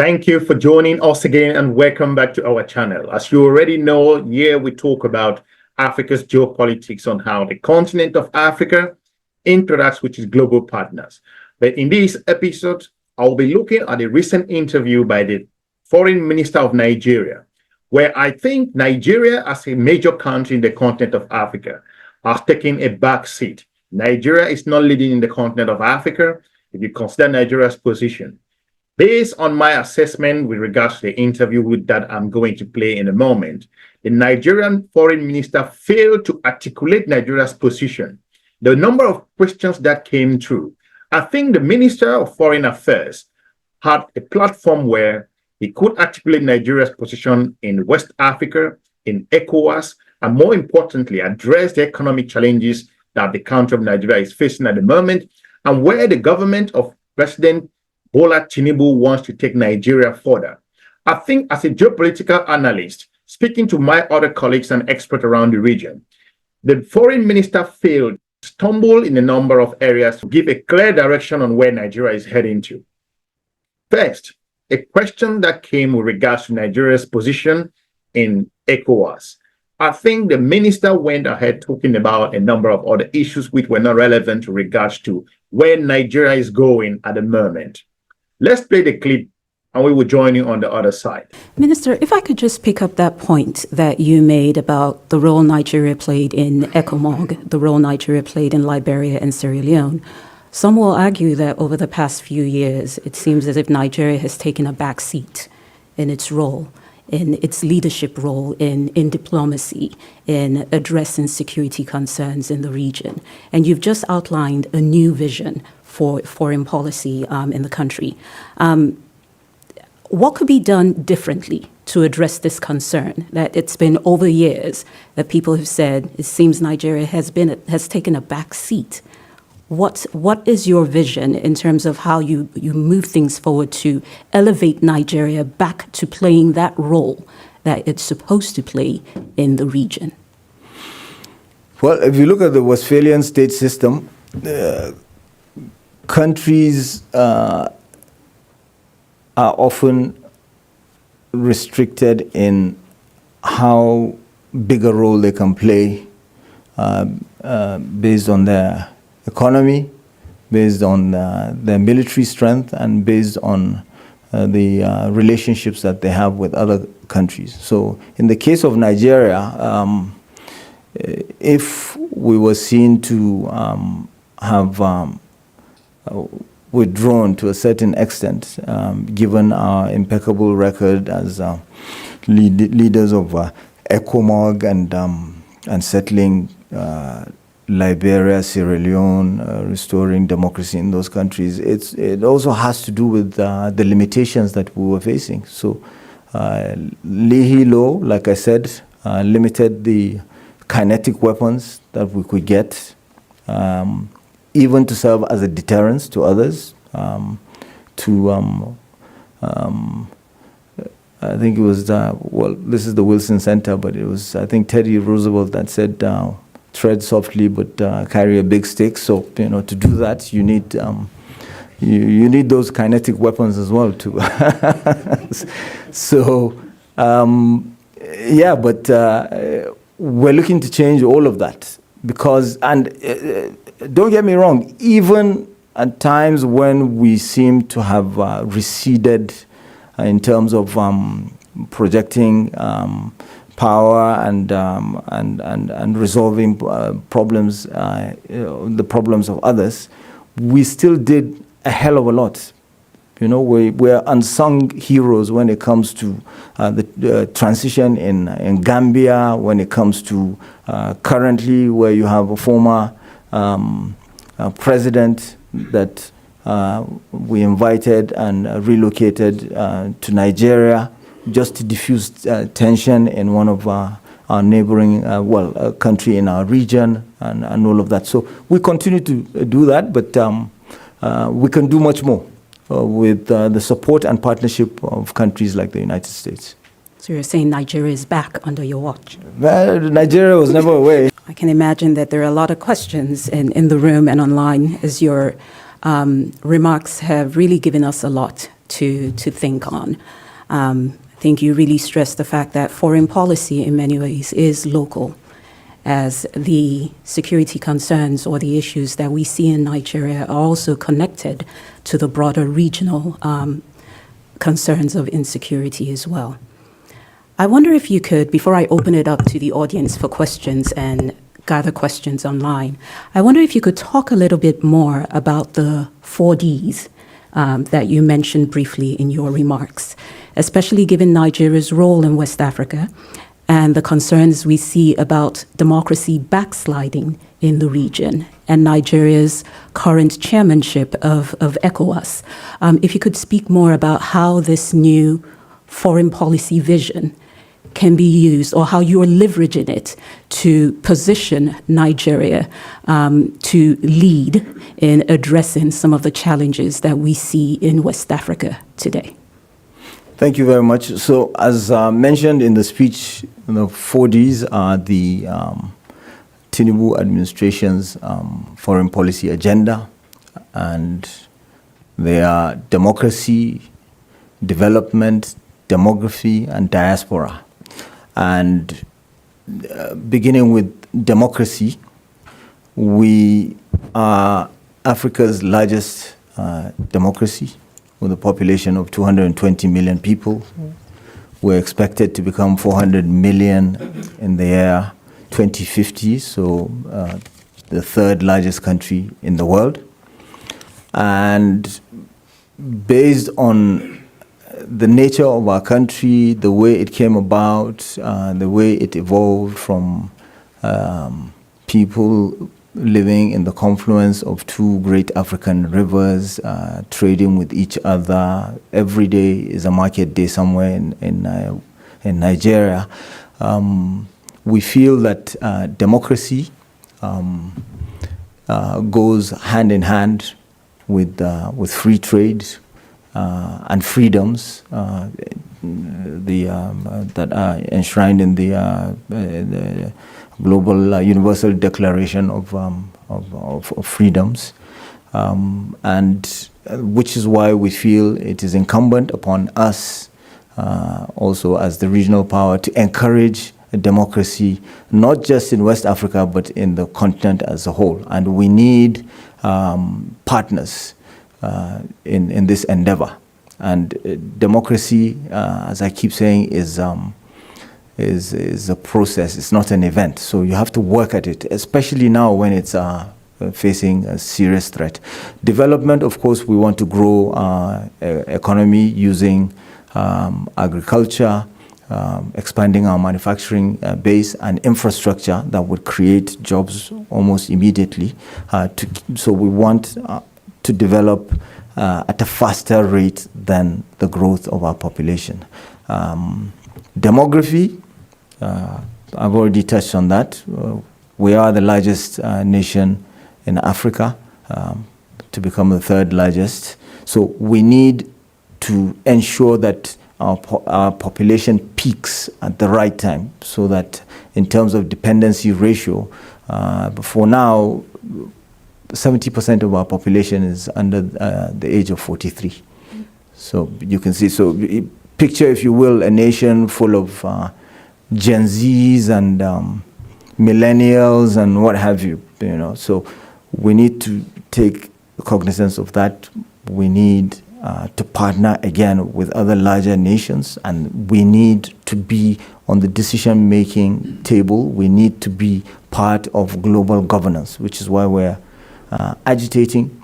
Thank you for joining us again and welcome back to our channel. As you already know, here we talk about Africa's geopolitics on how the continent of Africa interacts with its global partners. But in this episode, I'll be looking at a recent interview by the Foreign Minister of Nigeria, where I think Nigeria as a major country in the continent of Africa has taken a back seat. Nigeria is not leading in the continent of Africa if you consider Nigeria's position. Based on my assessment with regards to the interview that I'm going to play in a moment, the Nigerian foreign minister failed to articulate Nigeria's position. The number of questions that came through, I think the Minister of Foreign Affairs had a platform where he could articulate Nigeria's position in West Africa, in ECOWAS, and more importantly, address the economic challenges that the country of Nigeria is facing at the moment, and where the government of President Bola Tinibu wants to take Nigeria further. I think as a geopolitical analyst, speaking to my other colleagues and experts around the region, the foreign minister failed, stumbled in a number of areas to give a clear direction on where Nigeria is heading to. First, a question that came with regards to Nigeria's position in ECOWAS. I think the minister went ahead talking about a number of other issues which were not relevant with regards to where Nigeria is going at the moment. Let's play the clip and we will join you on the other side. Minister, if I could just pick up that point that you made about the role Nigeria played in ECOMOG, the role Nigeria played in Liberia and Sierra Leone. Some will argue that over the past few years, it seems as if Nigeria has taken a back seat in its role, in its leadership role in diplomacy, in addressing security concerns in the region. And you've just outlined a new vision for foreign policy in the country. What could be done differently to address this concern that it's been over years that people have said it seems Nigeria has taken a back seat? What is your vision in terms of how you move things forward to elevate Nigeria back to playing that role that it's supposed to play in the region? Well, if you look at the Westphalian state system, countries are often restricted in how big a role they can play based on their economy, based on their military strength, and based on the relationships that they have with other countries. So in the case of Nigeria, if we were seen to have withdrawn to a certain extent, given our impeccable record as leaders of ECOMOG and settling Liberia, Sierra Leone, restoring democracy in those countries, it also has to do with the limitations that we were facing. So Lihilo, like I said, limited the kinetic weapons that we could get, even to serve as a deterrence to others, I think it was, well, this is the Wilson Center, but it was, I think, Teddy Roosevelt that said, tread softly but carry a big stick. So, to do that, you need you need those kinetic weapons as well too. So, yeah, but we're looking to change all of that because, and don't get me wrong, even at times when we seem to have receded in terms of projecting power and resolving problems, the problems of others, we still did a hell of a lot. We're unsung heroes when it comes to the transition in Gambia, when it comes to currently where you have a former president that we invited and relocated to Nigeria just to diffuse tension in one of our neighboring, a country in our region and all of that. So we continue to do that, but we can do much more with the support and partnership of countries like the United States. So you're saying Nigeria is back under your watch? Nigeria was never away. I can imagine that there are a lot of questions in the room and online, as your remarks have really given us a lot to think on. I think you really stressed the fact that foreign policy in many ways is local, as the security concerns or the issues that we see in Nigeria are also connected to the broader regional concerns of insecurity as well. I wonder if you could, before I open it up to the audience for questions and gather questions online, I wonder if you could talk a little bit more about the 4Ds that you mentioned briefly in your remarks, especially given Nigeria's role in West Africa and the concerns we see about democracy backsliding in the region and Nigeria's current chairmanship of ECOWAS. If you could speak more about how this new foreign policy vision can be used, or how you're leveraging it to position Nigeria to lead in addressing some of the challenges that we see in West Africa today. Thank you very much. So, as mentioned in the speech, the 4Ds are the TINUBU administration's foreign policy agenda, and they are democracy, development, demography, and diaspora. And beginning with democracy, we are Africa's largest democracy, with a population of 220 million people. We're expected to become 400 million in the year 2050, so the third largest country in the world. And based on the nature of our country, the way it came about, the way it evolved from people living in the confluence of two great African rivers, trading with each other. Every day is a market day somewhere in Nigeria. We feel that democracy goes hand in hand with free trade and freedoms that are enshrined in the Global Universal Declaration of Freedoms, and which is why we feel it is incumbent upon us also as the regional power to encourage democracy, not just in West Africa, but in the continent as a whole. And we need partners in this endeavor. And democracy, as I keep saying, is a process. It's not an event. So you have to work at it, especially now when it's facing a serious threat. Development, of course, we want to grow our economy using agriculture, expanding our manufacturing base and infrastructure that would create jobs almost immediately. So we want to develop at a faster rate than the growth of our population. Demography, I've already touched on that. We are the largest nation in Africa, to become the third largest. So we need to ensure that our population peaks at the right time, so that in terms of dependency ratio, before now, 70% of our population is under the age of 43. So you can see, so picture, if you will, a nation full of Gen Zs and millennials and what have you, So we need to take cognizance of that. We need to partner again with other larger nations, and we need to be on the decision-making table. We need to be part of global governance, which is why we're agitating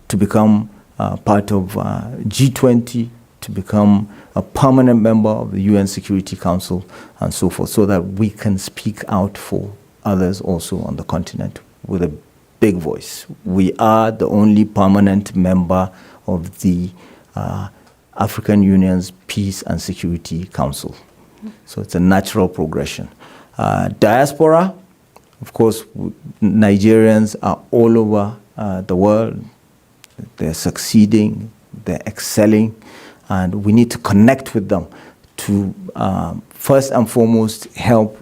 to become part of G20, to become a permanent member of the UN Security Council, and so forth, so that we can speak out for others also on the continent with a big voice. We are the only permanent member of the African Union's Peace and Security Council. So it's a natural progression. Diaspora, of course, Nigerians are all over the world. They're succeeding, they're excelling, and we need to connect with them to first and foremost help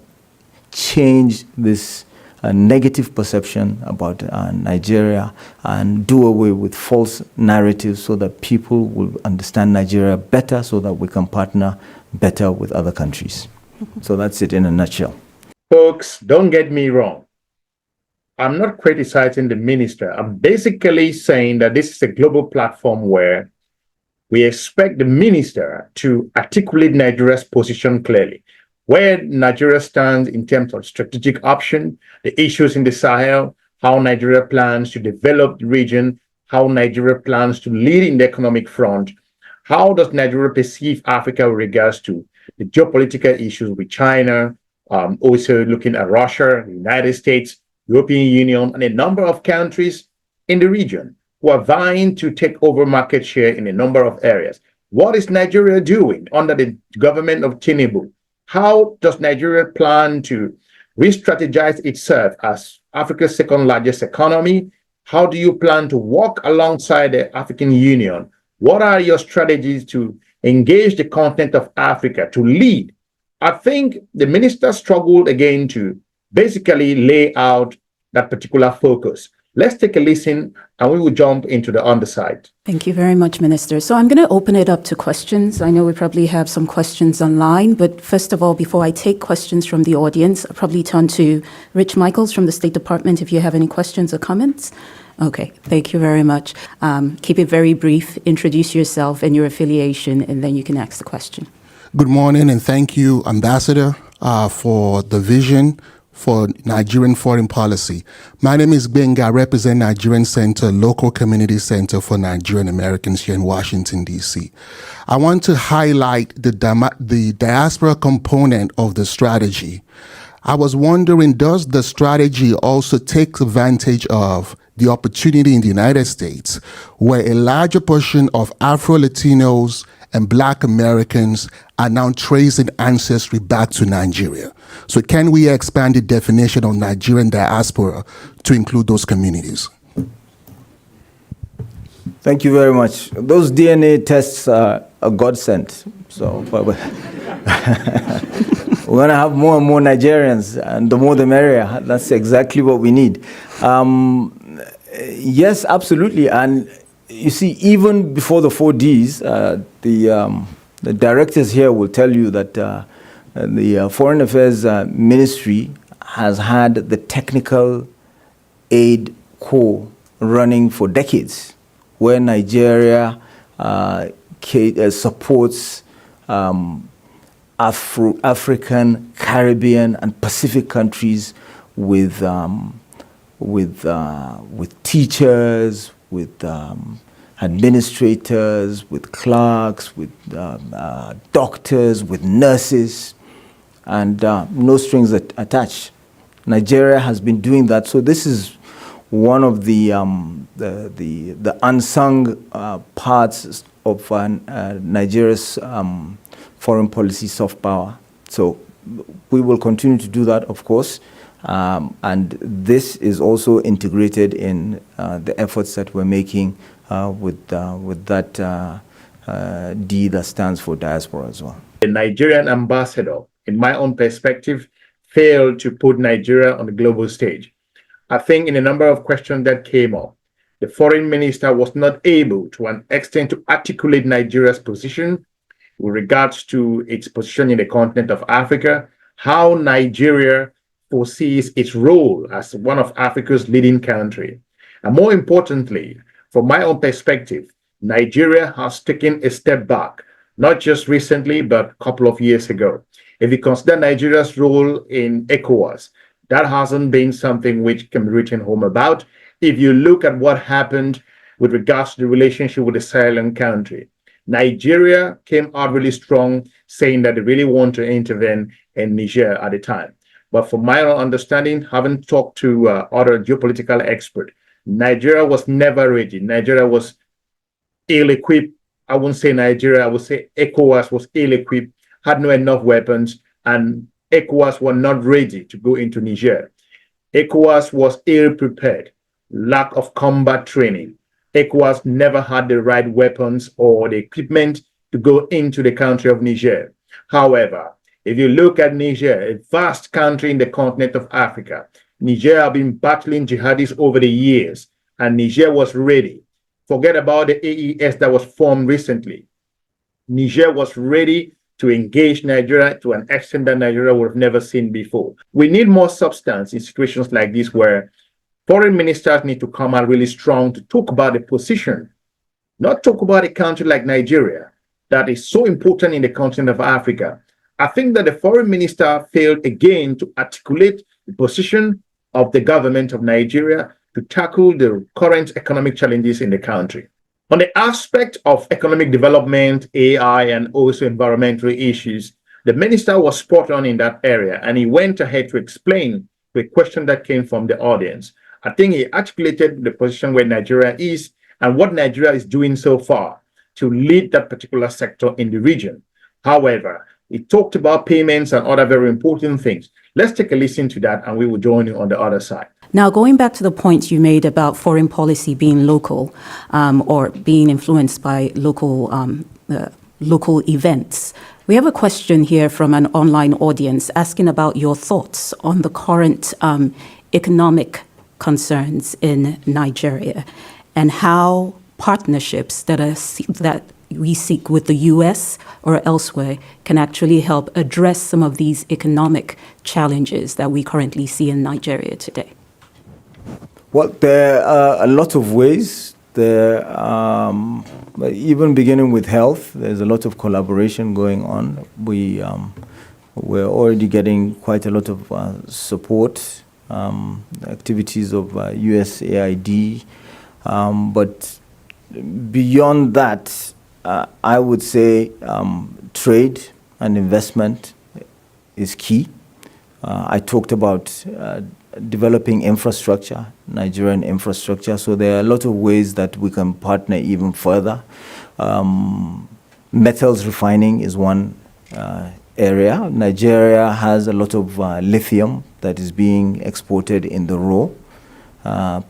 change this a negative perception about Nigeria and do away with false narratives so that people will understand Nigeria better so that we can partner better with other countries. So that's it in a nutshell. Folks, don't get me wrong. I'm not criticizing the minister. I'm basically saying that this is a global platform where we expect the minister to articulate Nigeria's position clearly, where Nigeria stands in terms of strategic option, the issues in the Sahel, how Nigeria plans to develop the region, how Nigeria plans to lead in the economic front, how does Nigeria perceive Africa with regards to the geopolitical issues with China, also looking at Russia, the United States, European Union, and a number of countries in the region who are vying to take over market share in a number of areas. What is Nigeria doing under the government of Tinubu? How does Nigeria plan to re-strategize itself as Africa's second largest economy? How do you plan to work alongside the African Union? What are your strategies to engage the continent of Africa to lead? I think the minister struggled again to basically lay out that particular focus. Let's take a listen and we will jump into the underside. Thank you very much, Minister. So I'm going to open it up to questions. I know we probably have some questions online, but first of all, before I take questions from the audience, I'll probably turn to Rich Michaels from the State Department if you have any questions or comments. Okay, thank you very much. Keep it very brief. Introduce yourself and your affiliation, and then you can ask the question. Good morning, and thank you, Ambassador, for the vision for Nigerian foreign policy. My name is Benga. I represent Nigerian Center, local community center for Nigerian Americans here in Washington, D.C. I want to highlight the diaspora component of the strategy. I was wondering, does the strategy also take advantage of the opportunity in the United States, where a larger portion of Afro-Latinos and Black Americans are now tracing ancestry back to Nigeria? So can we expand the definition of Nigerian diaspora to include those communities? Thank you very much. Those DNA tests are a godsend. So we're going to have more and more Nigerians, and the more the merrier. That's exactly what we need. Yes, absolutely. And you see, even before the 4Ds, the directors here will tell you that the Foreign Affairs Ministry has had the technical aid corps running for decades, where Nigeria supports African, Caribbean, and Pacific countries with teachers, with administrators, with clerks, with doctors, with nurses, and no strings attached. Nigeria has been doing that. So this is one of the unsung parts of Nigeria's foreign policy soft power. So we will continue to do that, of course. And this is also integrated in the efforts that we're making with that D that stands for diaspora as well. The Nigerian ambassador, in my own perspective, failed to put Nigeria on the global stage. I think in a number of questions that came up, the foreign minister was not able to an extent to articulate Nigeria's position with regards to its position in the continent of Africa, how Nigeria foresees its role as one of Africa's leading country. And more importantly, from my own perspective, Nigeria has taken a step back, not just recently, but a couple of years ago. If you consider Nigeria's role in ECOWAS, that hasn't been something which can be written home about. If you look at what happened with regards to the relationship with the Sahel country, Nigeria came out really strong, saying that they really want to intervene in Niger at the time. But from my own understanding, having talked to other geopolitical experts, Nigeria was never ready. Nigeria was ill-equipped. I won't say Nigeria, I would say ECOWAS was ill-equipped, had no enough weapons, and ECOWAS were not ready to go into Niger. ECOWAS was ill-prepared, lack of combat training. ECOWAS never had the right weapons or the equipment to go into the country of Niger. However, if you look at Niger, a vast country in the continent of Africa, Niger have been battling jihadists over the years, and Niger was ready. Forget about the AES that was formed recently. Niger was ready to engage Nigeria to an extent that Nigeria would have never seen before. We need more substance in situations like this where foreign ministers need to come out really strong to talk about the position, not talk about a country like Nigeria that is so important in the continent of Africa. I think that the foreign minister failed again to articulate the position of the government of Nigeria to tackle the current economic challenges in the country. On the aspect of economic development, AI, and also environmental issues, the minister was spot on in that area, and he went ahead to explain the question that came from the audience. I think he articulated the position where Nigeria is and what Nigeria is doing so far to lead that particular sector in the region. However, he talked about payments and other very important things. Let's take a listen to that, and we will join you on the other side. Now, going back to the point you made about foreign policy being local or being influenced by local events, we have a question here from an online audience asking about your thoughts on the current economic concerns in Nigeria and how partnerships that we seek with the U.S. or elsewhere can actually help address some of these economic challenges that we currently see in Nigeria today. Well, there are a lot of ways. Even beginning with health, there's a lot of collaboration going on. We're already getting quite a lot of support, activities of USAID. But beyond that, I would say trade and investment is key. I talked about developing infrastructure, Nigerian infrastructure. So there are a lot of ways that we can partner even further. Metals refining is one area. Nigeria has a lot of lithium that is being exported in the raw,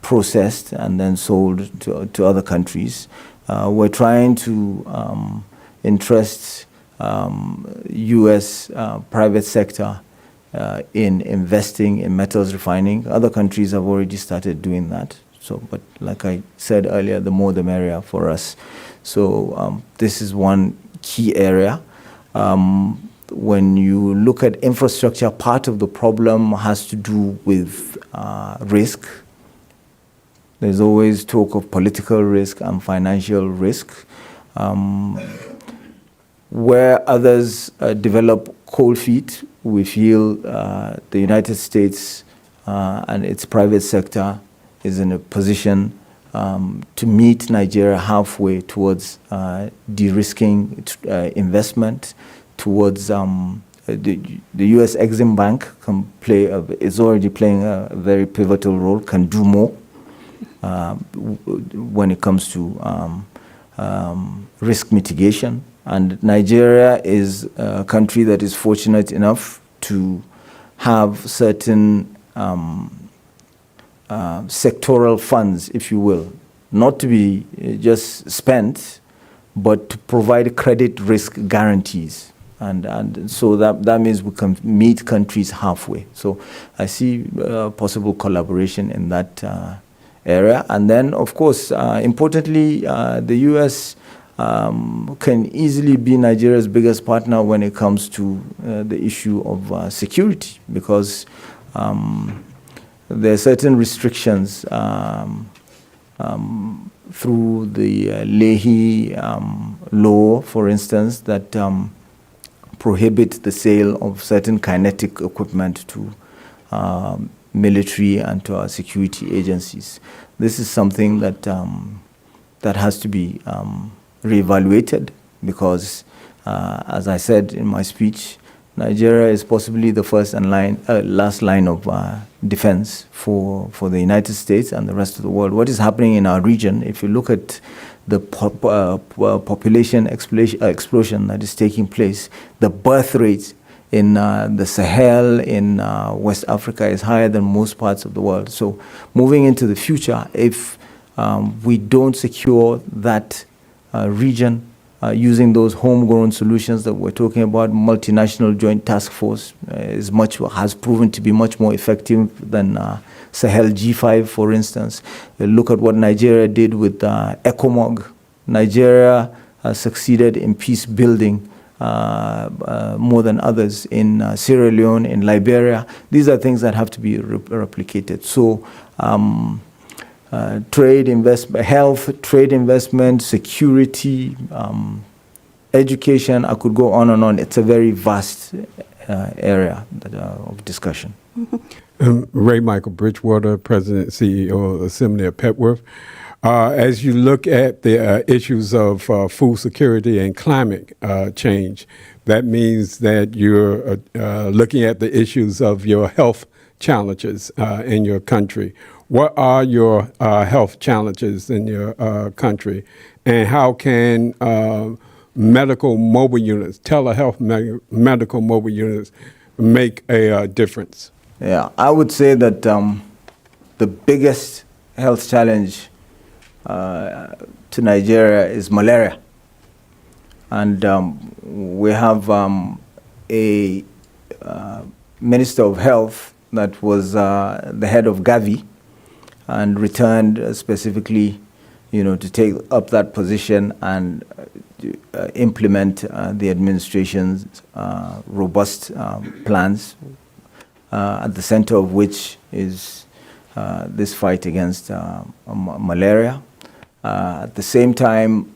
processed and then sold to other countries. We're trying to interest U.S. Private sector in investing in metals refining. Other countries have already started doing that. So, but like I said earlier, the more the merrier for us. So this is one key area. When you look at infrastructure, part of the problem has to do with risk. There's always talk of political risk and financial risk. Where others develop cold feet, we feel the United States and its private sector is in a position to meet Nigeria halfway towards de-risking investment, towards the U.S. Exim Bank is already playing a very pivotal role, can do more when it comes to risk mitigation. And Nigeria is a country that is fortunate enough to have certain sectoral funds, if you will, not to be just spent, but to provide credit risk guarantees. And so that means we can meet countries halfway. So I see possible collaboration in that area. And then, of course, importantly, the U.S. Can easily be Nigeria's biggest partner when it comes to the issue of security, because there are certain restrictions through the Leahy law, for instance, that prohibit the sale of certain kinetic equipment to military and to our security agencies. This is something that that has to be reevaluated, because, as I said in my speech, Nigeria is possibly the first and last line of defense for the United States and the rest of the world. What is happening in our region, if you look at the population explosion that is taking place, the birth rate in the Sahel, in West Africa, is higher than most parts of the world. So moving into the future, if we don't secure that region using those homegrown solutions that we're talking about. Multinational Joint Task Force has proven to be much more effective than Sahel G5, for instance. Look at what Nigeria did with ECOWAS. Nigeria succeeded in peace building more than others in Sierra Leone, in Liberia. These are things that have to be replicated. So trade, investment, health, trade, investment, security, education, I could go on and on. It's a very vast area of discussion. Ray Michael Bridgewater, President and CEO of the Assembly of Petworth. As you look at the issues of food security and climate change, that means that you're looking at the issues of your health challenges in your country. What are your health challenges in your country, and how can medical mobile units, telehealth medical mobile units, make a difference? Yeah, I would say that the biggest health challenge to Nigeria is malaria. And we have a Minister of Health that was the head of Gavi and returned specifically, to take up that position and implement the administration's robust plans, at the center of which is this fight against malaria. At the same time,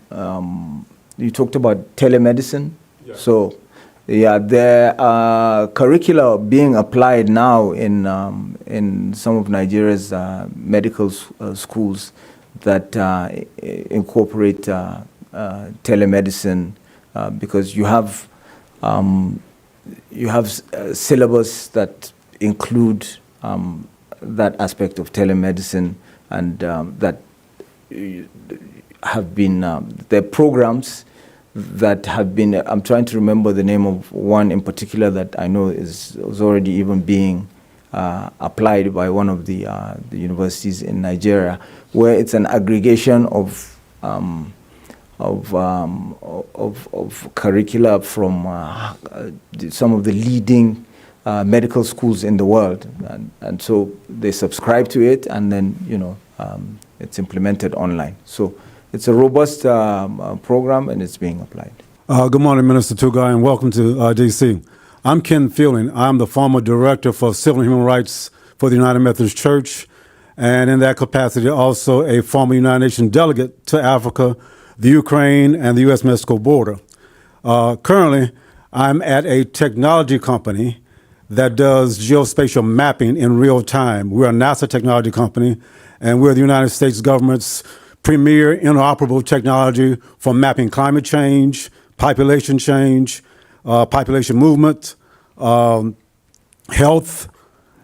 you talked about telemedicine. Yeah. So, yeah, there are curricula being applied now in some of Nigeria's medical schools that incorporate telemedicine because you have syllabus that include that aspect of telemedicine, and that have been there are programs that have been. I'm trying to remember the name of one in particular that I know is already even being applied by one of the universities in Nigeria, where it's an aggregation of curricula from some of the leading medical schools in the world, and so they subscribe to it, and then it's implemented online. So it's a robust program, and it's being applied. Good morning, Minister Tuggar, and welcome to DC. I'm Ken Fielding. I'm the former director for Civil and Human Rights for the United Methodist Church, and in that capacity also a former United Nations delegate to Africa, the Ukraine, and the U.S.-Mexico border. Currently, I'm at a technology company that does geospatial mapping in real time. We're a NASA technology company, and we're the United States government's premier interoperable technology for mapping climate change, population movement, health,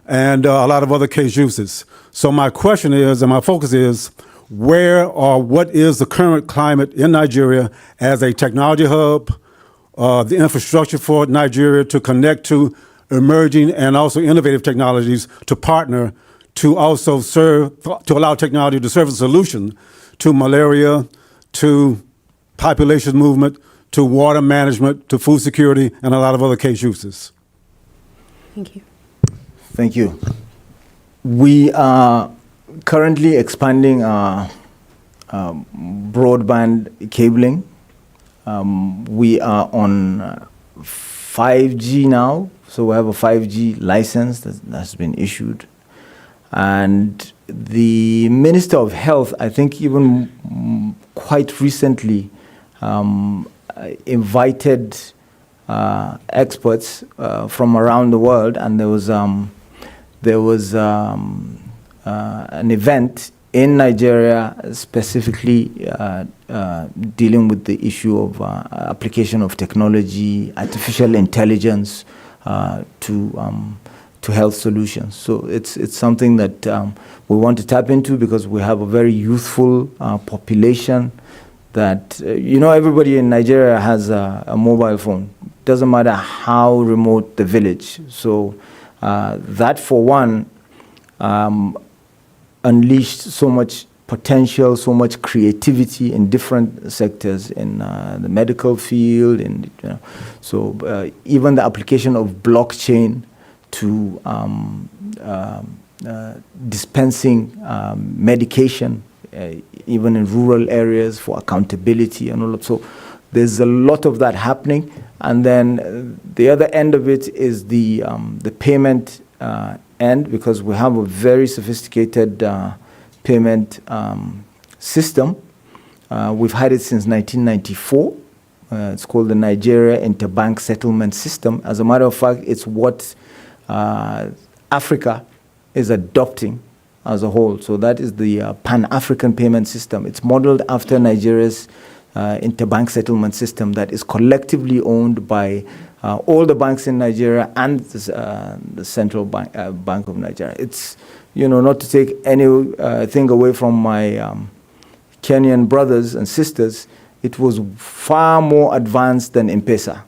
and a lot of other case uses. So my question is, and my focus is, where or what is the current climate in Nigeria as a technology hub, the infrastructure for Nigeria to connect to emerging and also innovative technologies to partner to also to allow technology to serve as a solution to malaria, to population movement, to water management, to food security, and a lot of other case uses. Thank you. Thank you. We are currently expanding broadband cabling. We are on 5G now, so we have a 5G license that's been issued. And the Minister of Health, I think even quite recently, invited experts from around the world, and there was an event in Nigeria specifically dealing with the issue of application of technology, artificial intelligence to health solutions. So it's something that we want to tap into because we have a very youthful population that, everybody in Nigeria has a mobile phone. Doesn't matter how remote the village. So that, for one, unleashed so much potential, so much creativity in different sectors, in the medical field, so even the application of blockchain to dispensing medication, even in rural areas for accountability and all of. So there's a lot of that happening. And then the other end of it is the payment end, because we have a very sophisticated payment system. We've had it since 1994. It's called the Nigeria Interbank Settlement System. As a matter of fact, it's what Africa is adopting as a whole. So that is the Pan-African payment system. It's modeled after Nigeria's interbank settlement system that is collectively owned by all the banks in Nigeria and the Central Bank of Nigeria. It's, not to take anything away from my Kenyan brothers and sisters, it was far more advanced than M-Pesa.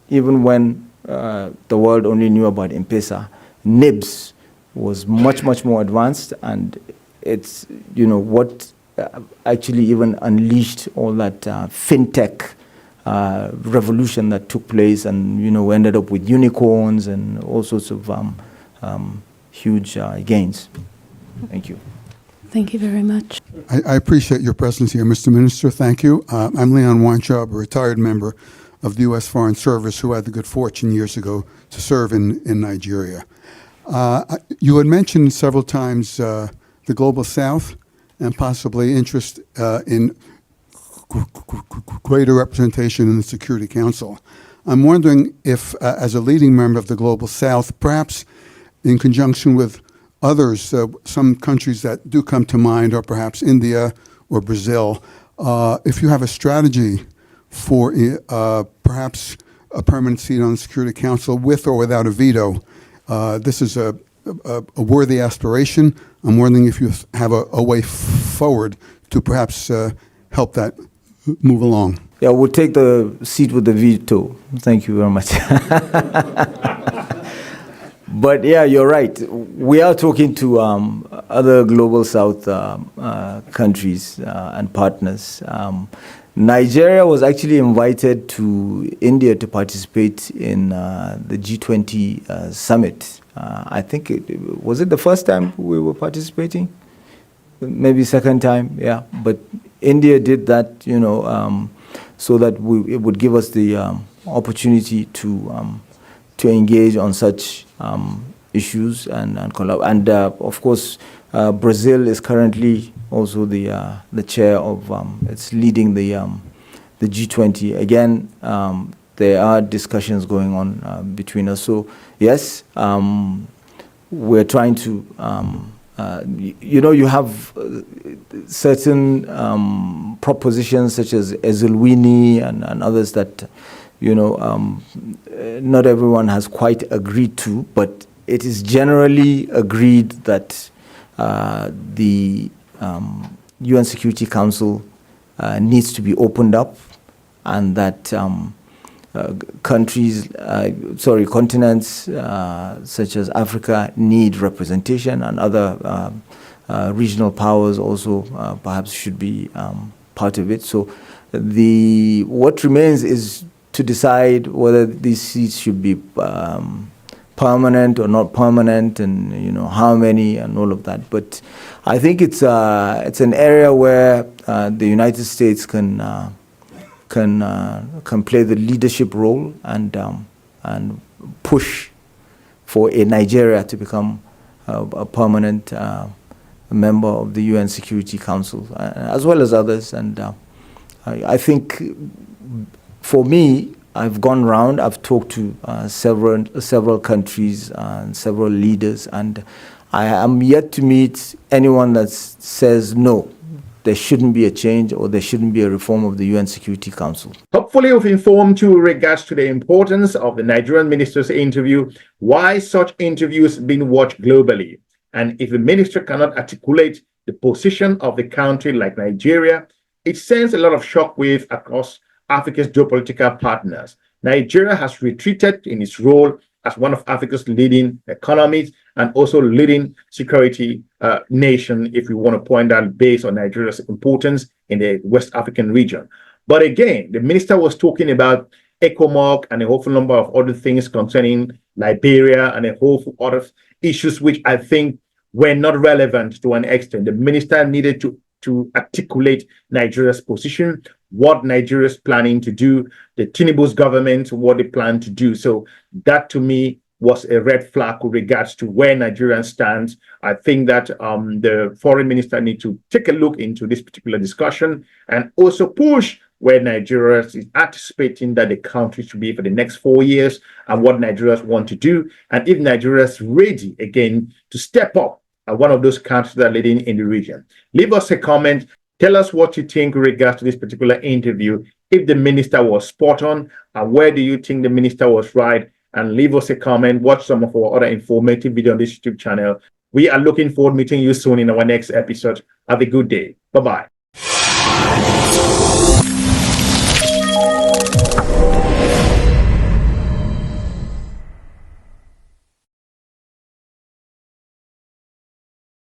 Even when the world only knew about M-Pesa, NIBS was much, much more advanced, and it's, what actually even unleashed all that fintech revolution that took place, and we ended up with unicorns and all sorts of huge gains. Thank you. Thank you very much. I appreciate your presence here, Mr. Minister. Thank you. I'm Leon Weintraub, a retired member of the U.S. Foreign Service who had the good fortune years ago to serve in Nigeria. You had mentioned several times the Global South and possibly interest in greater representation in the Security Council. I'm wondering if, as a leading member of the Global South, perhaps in conjunction with others, some countries that do come to mind are perhaps India or Brazil, if you have a strategy for perhaps a permanent seat on the Security Council with or without a veto. This is a worthy aspiration. I'm wondering if you have a way forward to perhaps help that move along. Yeah, we'll take the seat with the veto. Thank you very much. But yeah, you're right. We are talking to other Global South countries and partners. Nigeria was actually invited to India to participate in the G20 summit. I think was it the first time we were participating? Maybe second time, yeah. But India did that, so that it would give us the opportunity to engage on such issues and collab. And of course, Brazil is currently also the chair of, it's leading the G20. Again, there are discussions going on between us. So yes, we're trying to, you have certain propositions such as Ezulwini and others that, not everyone has quite agreed to, but it is generally agreed that the UN Security Council needs to be opened up, and that continents such as Africa need representation, and other regional powers also perhaps should be part of it. So what remains is to decide whether these seats should be permanent or not permanent, and how many and all of that. But I think it's an area where the United States can play the leadership role and push for a Nigeria to become a permanent member of the UN Security Council, as well as others. And I think, for me, I've gone round. I've talked to several countries and several leaders, and I am yet to meet anyone that says no, there shouldn't be a change or there shouldn't be a reform of the UN Security Council. Hopefully, we've informed you in regards to the importance of the Nigerian minister's interview, why such interviews have been watched globally, and if the minister cannot articulate the position of the country like Nigeria, it sends a lot of shockwave across Africa's geopolitical partners. Nigeria has retreated in its role as one of Africa's leading economies and also leading security nation, if we want to point out, based on Nigeria's importance in the West African region. But again, the minister was talking about ECOWAS and a whole number of other things concerning Liberia and a whole other issues which I think were not relevant to an extent. The minister needed to articulate Nigeria's position, what Nigeria is planning to do, the TINUBU's government, what they plan to do. So that to me was a red flag with regards to where Nigeria stands. I think that the foreign minister needs to take a look into this particular discussion and also push where Nigeria is anticipating that the country should be for the next 4 years and what Nigerians want to do. And if Nigeria is ready again to step up as one of those countries that are leading in the region. Leave us a comment. Tell us what you think with regards to this particular interview. If the minister was spot on, and where do you think the minister was right? And leave us a comment. Watch some of our other informative videos on this YouTube channel. We are looking forward to meeting you soon in our next episode. Have a good day. Bye-bye.